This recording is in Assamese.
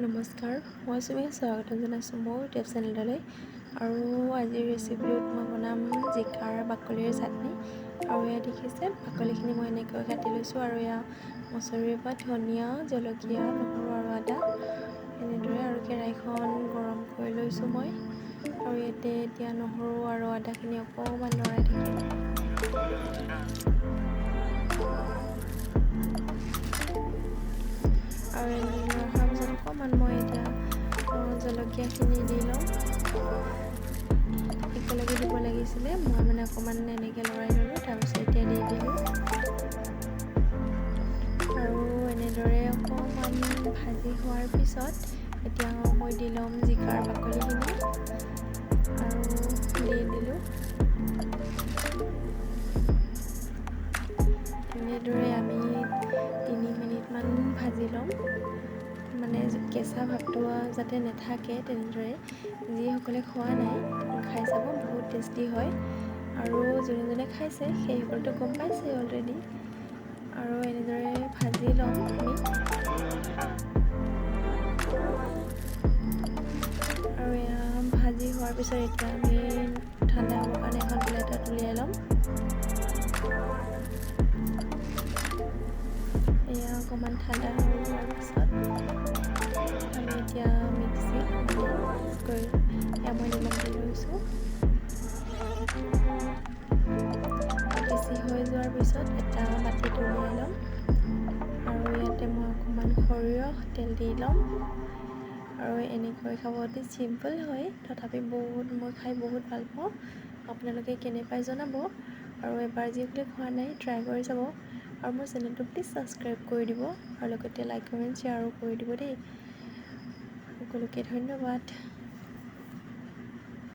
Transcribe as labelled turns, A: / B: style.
A: নমস্কাৰ, মই চুমিক স্বাগতম জনাইছোঁ মোৰ ইউটিউব চেনেললৈ। আৰু আজিৰ ৰেচিপিটোত মই বনাম জিকাৰ বাকলিৰ চাটনি। আৰু এয়া দেখিছে বাকলিখিনি মই এনেকৈ কাটি লৈছোঁ। আৰু এয়া মছৰিৰ পৰা ধনিয়া, জলকীয়া, নহৰু আৰু আদা এনেদৰে আৰু কেৰাহীখন গৰম কৰি লৈছোঁ মই। আৰু ইয়াতে এতিয়া নহৰু আৰু আদাখিনি অকণমান লৰাই থাকিম। আৰু এনেদৰে অহাৰ পিছত অকণমান মই এতিয়া জলকীয়াখিনি দি ল'ম। একেলগে দিব লাগিছিলে, মই মানে অকণমান এনেকৈ লৰাই ল'লোঁ, তাৰপিছত এতিয়া দি দিলোঁ। আৰু এনেদৰে অকণমান ভাজি হোৱাৰ পিছত এতিয়া মই দি ল'ম জিকাৰ বাকলিখিনি আৰু দি দিলোঁ। এনেদৰে আমি 3 মিনিটমান ভাজি ল'ম, মানে কেঁচা ভাৱটো যাতে নাথাকে। তেনেদৰে যিসকলে খোৱা নাই খাই চাব, বহুত টেষ্টি হয়। আৰু যোনে যোনে খাইছে সেইসকলেতো গম পাইছে অলৰেডি। আৰু এনেদৰে ভাজি ল'ম আমি। আৰু এয়া ভাজি হোৱাৰ পিছত এতিয়া আমি ঠাণ্ডা হ'বৰ কাৰণে এখন প্লেটত উলিয়াই ল'ম। এয়া অকণমান ঠাণ্ডা হৈ যোৱাৰ পিছত আমি এতিয়া মিক্সিত মিক্স কৰি এয়া মই নিমখ দি লৈছোঁ। পিচি হৈ যোৱাৰ পিছত এটা বাতিত উলিয়াই ল'ম। আৰু ইয়াতে মই অকণমান সৰিয়হ তেল দি ল'ম। আৰু এনেকৈ খাব অতি চিম্পল হয়, তথাপি মই খাই বহুত ভাল পাওঁ। আপোনালোকে কেনে পায় জনাব। আৰু এবাৰ যিসকলে খোৱা নাই ট্ৰাই কৰি চাব। আৰু মোৰ চেনেলটো প্লিজ ছাবস্ক্ৰাইব কৰি দিব, আৰু লগতে লাইক কমেণ্ট শ্বেয়াৰো কৰি দিব দেই। সকলোকে ধন্যবাদ।